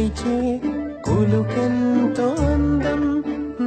పిలిచే కులుకెంతో అందం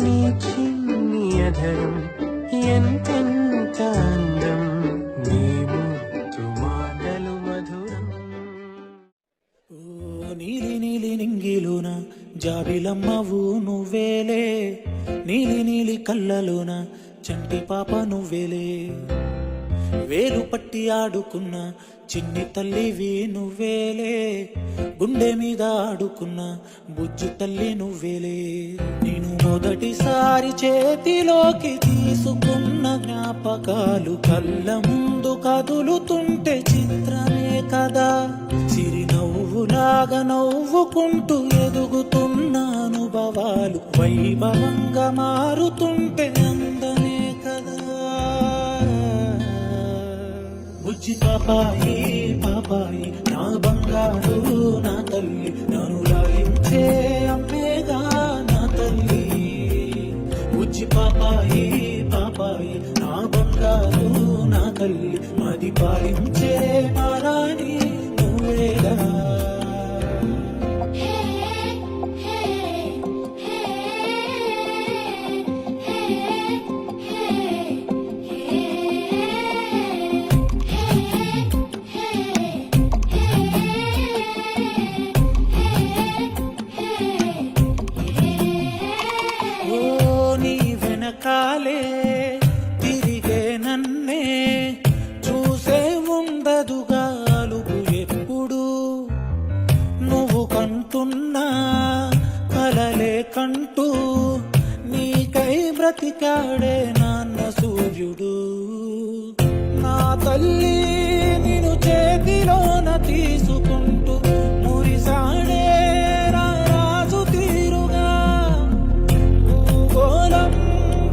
నీ చిన్ని అధరం ఎంతెంత అందం నీ ముత్తు మాటలు మధురం. నీలి నీలి నింగిలోన జాబిలమ్మవు నువ్వేలే, నీలి నీలి కళ్ళలోన చంటి పాప నువ్వేలే, వేలు పట్టి ఆడుకున్న చిన్ని తల్లివి నువ్వేలే, గుండె మీద ఆడుకున్న బుజ్జి తల్లి నువ్వేలే. నేను మొదటిసారి చేతిలోకి తీసుకున్న జ్ఞాపకాలు కళ్ళ ముందు కదులుతుంటే చిత్రమే కదా, చిరునవ్వులాగా నవ్వుకుంటూ ఎదుగుతున్న అనుభవాలు వైభవంగా మారుతుంటే అందమే కదా. బుజ్జి పాపాయి పాపాయి నా బంగారు నా తల్లి, నన్ను లాలించే అమ్మేగా నా తల్లి. బుజ్జి పాపాయి పాపాయి నా బంగారు నా తల్లి, మది పాలించే మారాణి నువ్వేగా. కాలే తిరిగే నన్నే చూసే ఉండదుగా అలుగు ఎప్పుడు, నువ్వు కంటున్నా కలలే కంటూ నీకై బ్రతికాడే నాన్న సూర్యుడు. నా తల్లి నిన్ను చేతిలోన తీసుకుంటూ మురిసాడే రాజు తీరుగా, భూగోళం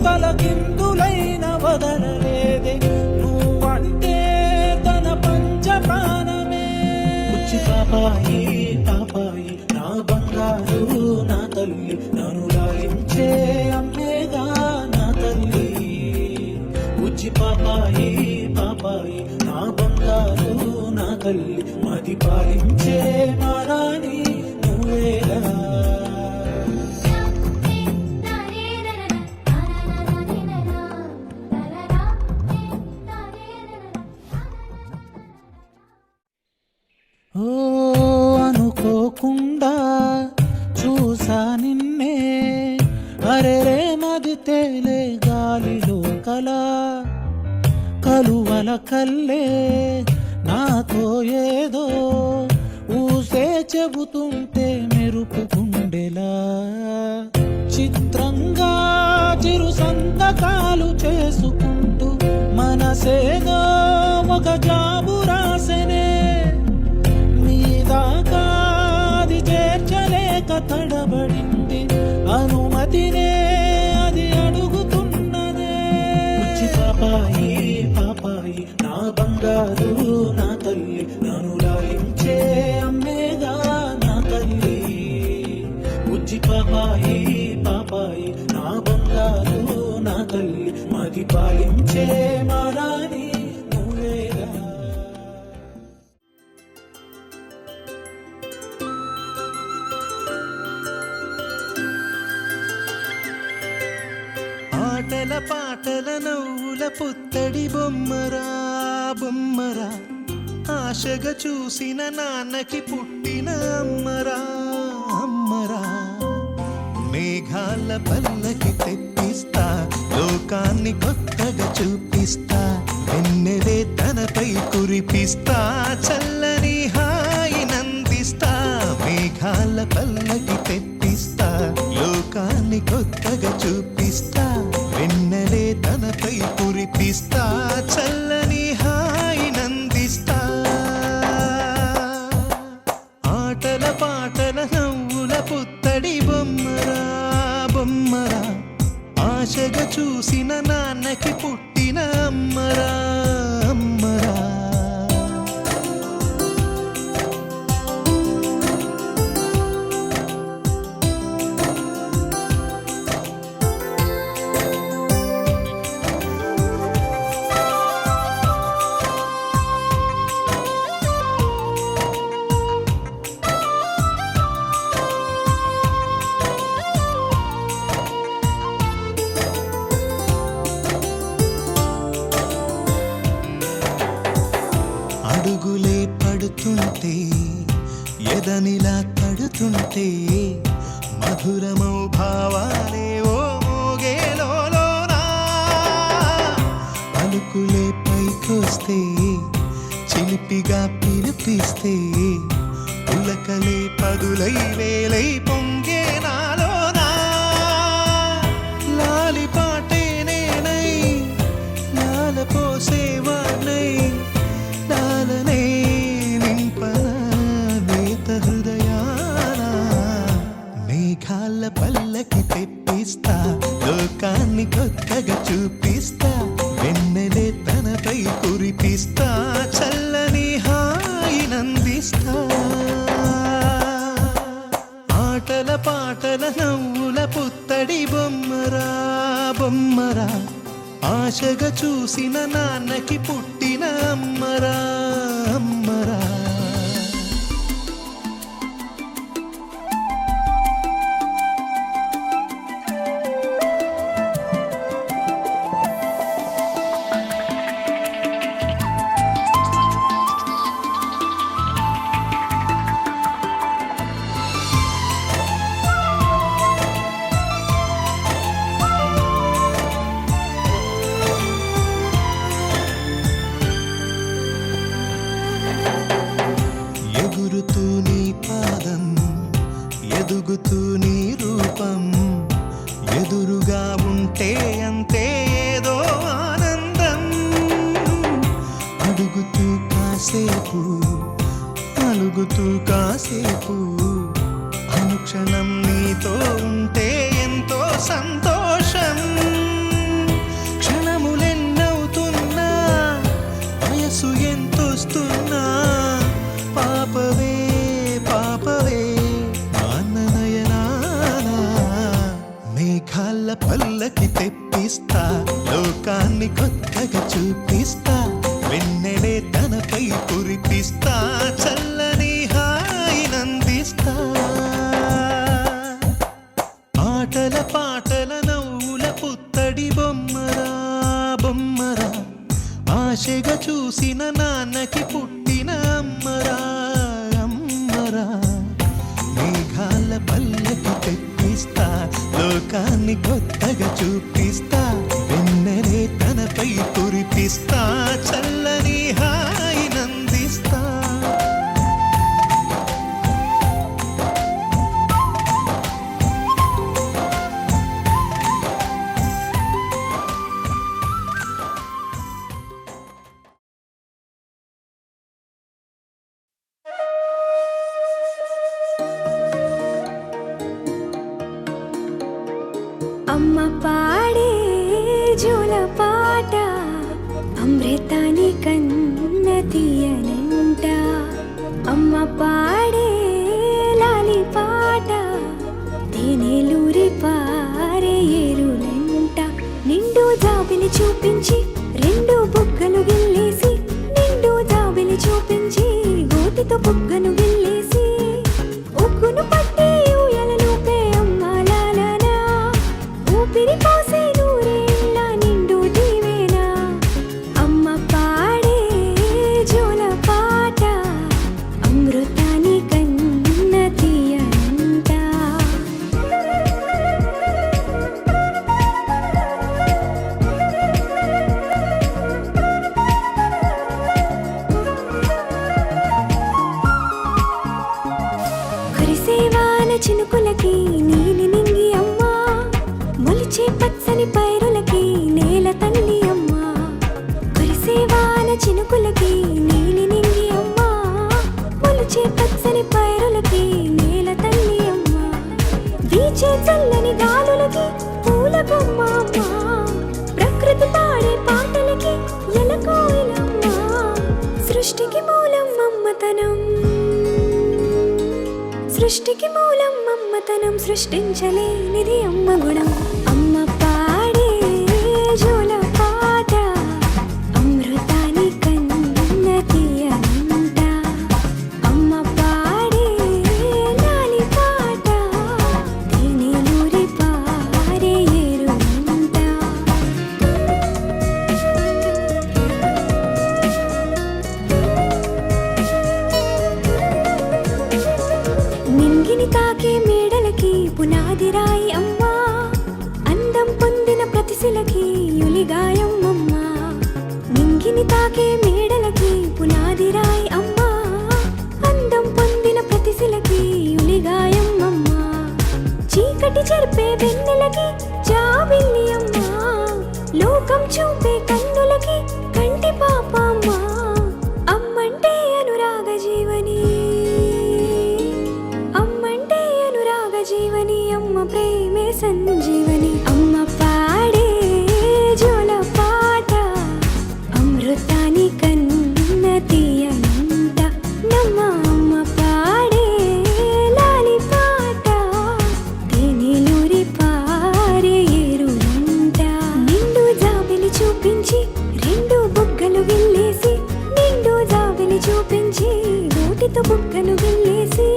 తలకిందులైన వదలలేదే నువ్వంటే తన పంచప్రాణమే. బుజ్జి పాపాయి పాపాయి నా బంగారు నా తల్లి, నన్ను లాలించే అమ్మేగా నా తల్లి. బుజ్జి పాపాయి పాపాయి నా బంగారు నా తల్లి, మది పాలించే మారాణి నువ్వేగా. ఓ అనుకోకుండా చూసా నిన్నే, అరెరే మది తేలే గాలిలో కలా, కలువల కల్లే నాతో ఏదో ఊసే చెబుతుంటే మెరుపు గుండెలా, చిత్రంగా చిరు సంతకాలు చేసుకుంటూ మనసేదో ఒక జాబు రాసెనే, దాకాది చేర్చలేక తడబడింది అనుమతినే అది అడుగుతున్నదే. బుజ్జి పాపాయి పాపాయి నా బంగారు నా తల్లి, నన్ను లాలించే అమ్మేగా నా తల్లి. బుజ్జి పాపాయి పాపాయి నా బంగారు నా తల్లి, మది పాలించే మారాణి నువ్వేగా. ఆటల పాటల నవ్వుల పుత్తడి బొమ్మరా బొమ్మరా, ఆశగా చూసిన నాన్నకి పుట్టిన అమ్మరా అమ్మరా. మేఘాల పల్లకి తెప్పిస్తా, లోకాన్ని కొత్తగా చూపిస్తా, వెన్నెలే తనపై కురిపిస్తా, చల్లని హాయి నందిస్తా. మేఘాల పల్లకి తెప్పిస్తా, లోకాన్ని కొత్తగా చూపిస్తా, వెన్నెలే తనపై కురిపిస్తా, చల్లని హాయి నందిస్తా. ఆటల పాటల నవ్వుల పుత్తడి బొమ్మరా బొమ్మరా, ఆశగా చూసిన నాన్నకి పుట్టిన అమ్మరా అమ్మరా. మధురమౌ భావాలే ఓ మోగేలోనా పలుకులే పైకొస్తే చిలిపిగా పిలిపిస్తే పులకలే పదులై వేలై పొంగే నాలోనా లాలి పాటే నేనై లాల పోసేవాణ్ణై లాలనే నింపన నేత హృదయాన మేఘాల పల్లకి తెప్పిస్తా లోకాన్ని కొత్తగా చూపిస్తా వెన్నెలే తనపై కురిపిస్తా చల్లని హాయినందిస్తా ఆటల పాటల నవ్వుల పుత్తడి బొమ్మరా బొమ్మరా ఆశగా చూసిన నాన్నకి పుట్టిన అమ్మరా అమ్మరా ఎగురుతూ నీ పాదం ఎదుగుతూ నీ రూపం ఎదురుగా ఉంటే అంతే ఏదో ఆనందం అడుగుతూ కాసేపు అలుగుతూ కాసేపు అనుక్షణం నీతో ఉంటే ఎంతో సంతోషం క్షణములెన్నవుతున్నా వయసు ఎంతొస్తున్నా పాపవే పాపవే నాన్ననయనానా మేఘాల పల్లకి తెప్పిస్తా లోకాన్ని కొత్తగా చూపిస్తా వెన్నెలే తనపై కురిపిస్తా చల్లని హాయినందిస్తా ఆటల పాటల నవ్వుల పుత్తడి బొమ్మరా బొమ్మరా ఆశగా చూసిన నాన్నకి పుట్టిన అమ్మరా అమ్మరా మేఘాల పల్లకి తెప్పిస్తా లోకాన్ని కొత్తగా చూపిస్తా వెన్నెలే తనపై కురిపిస్తా చల్లని హాయినందిస్తా అమ్మ పాడే జోల పాట అమృతాని కన్న తీయనంట అమ్మ పాడే లాలి పాట తేనెలూరి పారే ఏరులంట నిండు జాబిలి చూపించి రెండు బుగ్గలు గిల్లేసి నిండు జాబిలి చూపించి గోటితో బుగ్గను గిల్లేసి ఉగ్గును పట్టి ఊయలనుపే అమ్మ లాలనా ఊపిరి పోసే నూరేళ్ళ నిండు దీవేనా అమ్మ పాడే జోల పాట అమృతాని కన్న తీయనంట కురిసేవాన చినుకులకి నీలి నింగి అమ్మా మొలిచే పచ్చని పైరులకి నేల తల్లి అమ్మా కురిసేవాన చినుకులకి నీలి నింగి అమ్మా మొలిచే పచ్చని పైరులకి నేల తల్లి అమ్మా వీచే చల్లని గాలులకి పూల బొమ్మ అమ్మా ప్రకృతి పాడే పాటలకి ఎలకోయిలమ్మా సృష్టికి మూలం మమ్మతనం సృష్టికి మూలం మమ్మతనం సృష్టించలేనిది అమ్మ గుణం అమ్మ పాడే జోల పాట అమృతాని కన్న తీయనంట అమ్మ పాడే లాలి పాట తేనెలూరి పారే ఏరులంట నింగిని తాకే మేడలకి పునా పునాది రాయి అమ్మా అందం పొందిన ప్రతిశిలకి యులిగాయం అమ్మా నింగిని తాకే మేడలకి పునాది రాయి అమ్మా అందం పొందిన ప్రతిశిలకి యులిగాయం అమ్మా చీకటి చెరిపే వెన్నెలకి జాబిల్లి అమ్మా లోకం చూపే కన్నులకి కంటి పాప అమ్మా అమ్మంటే అనురాగ జీవని అమ్మంటే అనురాగ జీవని అమ్మ ప్రేమే సంజీవని అమ్మ పాడే జోల పాట అమృతాని కన్న తీయనంట నమ్మ అమ్మ పాడే లాలి పాట తేనెలూరి పారే ఏరులంట నిండు జాబిలి చూపించి రెండు బుగ్గలు గిల్లేసి నిండు జాబిలి చూపించి నోటితో బుగ్గను గిల్లేసి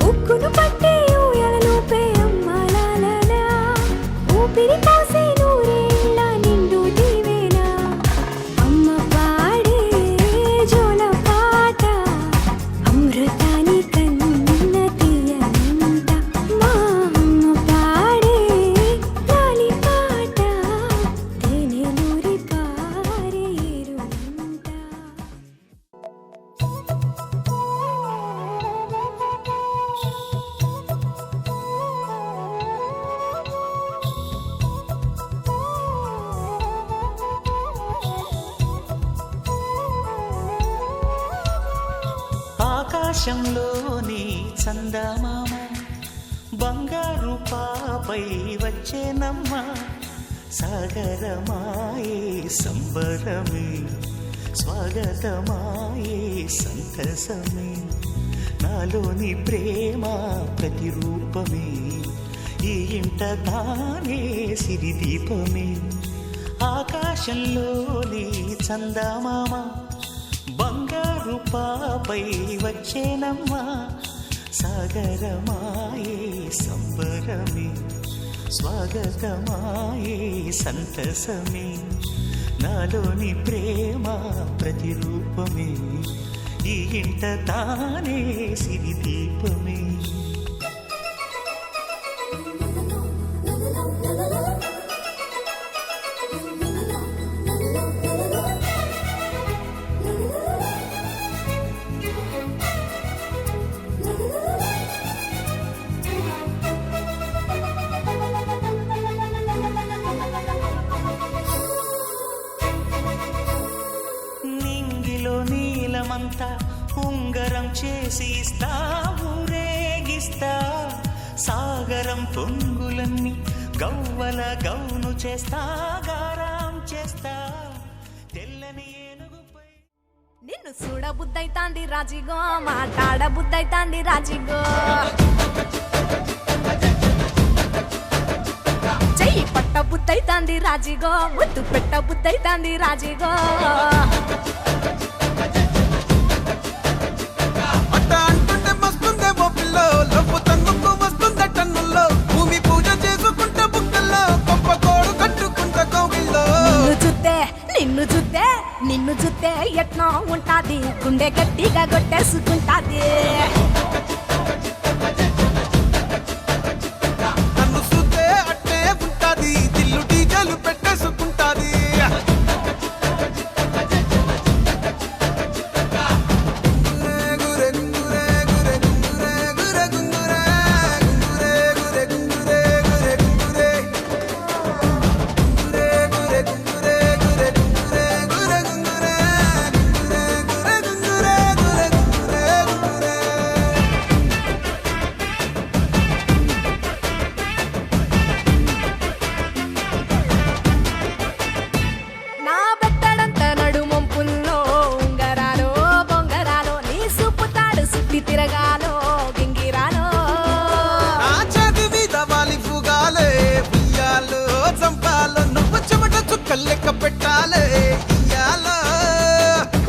ఉక్కును పట్టే ఊయలలోపే అమ్మాలాలా ఊపిరి పోసే నూరేళ్ళ నిండు దీవేనా అమ్మ పాడే జోల పాట అమృతాని కన్న తీయనంట మా అమ్మ పాడే లాలి పాట తేనెలూరి పారే ఏరులంట ఆకాశంలోని చందమామ బంగారు పాపై వచ్చేనమ్మ సాగరమాయే సంబరమే స్వాగతమాయే సంతసమే నాలోని ప్రేమ ప్రతిరూపమే ఈ ఇంట తానే సిరిదీపమే ఆకాశంలోని చందమామ బంగారు పాపై వచ్చేనమ్మా సాగరమాయే సంబరమే స్వాగతమాయే సంతసమే నాలోని ప్రేమ ప్రతిరూపమే ఈ ఇంట తానే సిరిదీపమే నీలమంతా ఉంగరం చేసి ఇస్తా ఊరేగిస్తా సాగరం పొంగులన్నీ గవ్వల గౌను చేస్తా గారం చేస్తా తెల్లని ఏనుగుపై నిన్ను చూడ బుద్ధైతాంది రాజిగో మాట్లాడ బుద్ధైతాంది రాజిగో చెయ్యి పట్ట బుద్ధైతాంది రాజిగో ముద్దు పెట్ట బుద్ధైతాంది రాజిగో నిన్ను చూస్తే ఎట్నో ఉంటాది గుండె గట్టిగా కొట్టేసుకుంటాది నన్ను చూస్తే అట్టే ఉంటాది దిల్లు డీజలు పెట్టేసుకుంటాది తిరగాలో గింగిరాలో నా చేతి మీద వాలి పుగాలే ఉయ్యాలో చంపాలో నువ్వు చెమట చుక్కలు లెక్క పెట్టాలే ఇయ్యాలో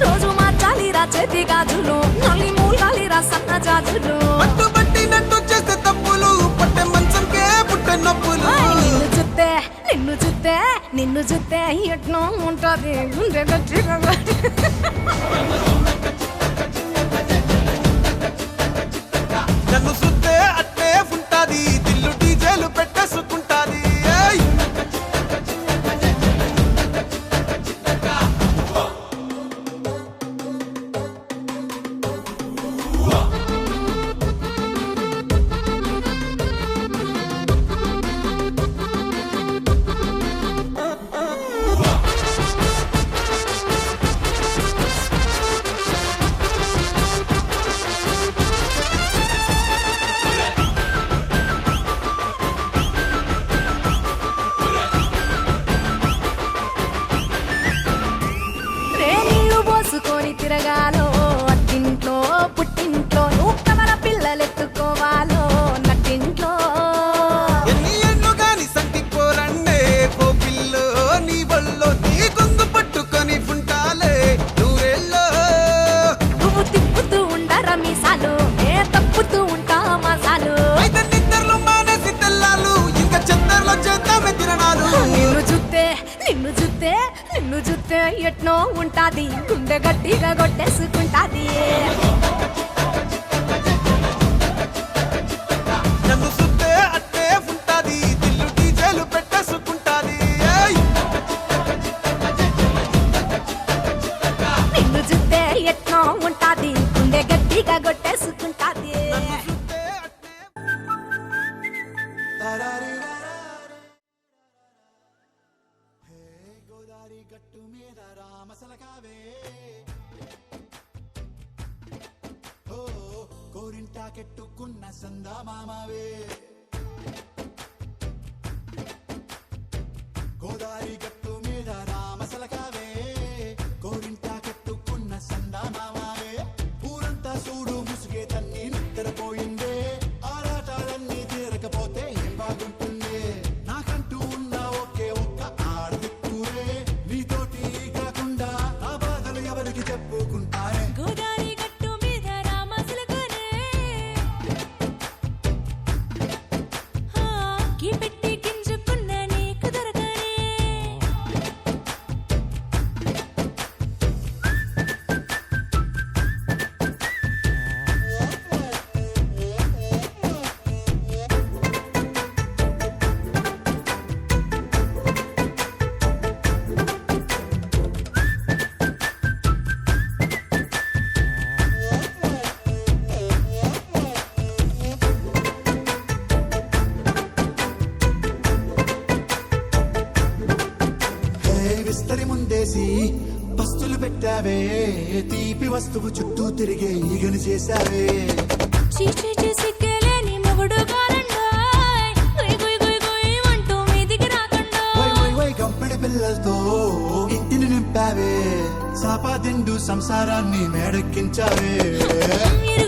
రోజు మార్చాలి రా చేతి గాజులు నల్లి మూలాలి రా సన్న జాజులు పట్టుబట్టినట్టు చేస్తే తప్పులు పట్టే మంచంకే పుట్టే నొప్పులు నిన్ను చూస్తే ఎట్నో ఉంటది గుండె గట్టిగా నన్ను చూస్తే అట్టే ఉంటాది దిల్లు డీజే పెట్టేసుకుంటాది ఏయ్! రేణీళ్ళు పోసుకొని తిరగాలో అత్తింట్లో పుట్టింట్లో నువ్వు కవల పిల్లలెత్తుకోవాలో నట్టింట్లో ఎన్ని ఏళ్ళు గాని సంటి పోరండే పో పిల్లో నీ బల్లో నీ కొంగు పట్టుకొని ఉంటాలే నూరేళ్ళో నువ్వు తిప్పుతూ ఉండరా మీసాలు నే తప్పుతూ ఉంటా మసాలు అయితే నిద్రలో మానేసి తెల్లాలు ఇంకా చెత్తర్లో చేద్దామే తిరణాలు నిన్ను చూస్తే ఎట్నో ఉంటాది గుండె గట్టిగా కొట్టేసుకుంటాది నన్ను సుత్తే అట్టే ఉంటాది దిల్లు డీజేలు పెట్టేసుకుంటాది ఏయ్! నిన్ను చూస్తే ఎట్నో ఉంటాది గుండె గట్టిగా కొట్టేసుకుంటాది నన్ను సుత్తే అట్టే గోదారి గట్టు మీద రామసలకావే ఓ కోరింటాకెట్టుకున్న సందా మామావే గోదారి గట్టు మీద రామసలకావే కోరింటాకెట్టుకున్న సందా మామావే ఊరంతా చూడు ముసుగే తన్ని నిద్రపోయిందే ఆరాటాలన్నీ తీరకపోతే ఏం బాగుంటుంది నాకంటూ ఉన్న ఒకే ఒక్క ఆడదిక్కురే నీతోటి కాకుండా నా బాధలు ఎవరికి చెప్పుకుంటారే గోదారి గట్టు మీద రామసులకనే కీ పెట్టి గింజుకున్న నీకు దొరకనే విస్తరి ముందేసి పస్తులు పెట్టావే తీపి వస్తువు చుట్టూ తిరిగే ఈగను చేశావే చీచీ సిగ్గలేని మొగుడు గారండోయ్ గుయ్ గుయ్ గుయ్ గుయ్ అంటూ మీదికి రాకండో వై వై వై గంపెడి పిల్లలతో ఇంటిని నింపావే సాపాదిండు సంసారాన్ని మేడెక్కించావే ఇరుగు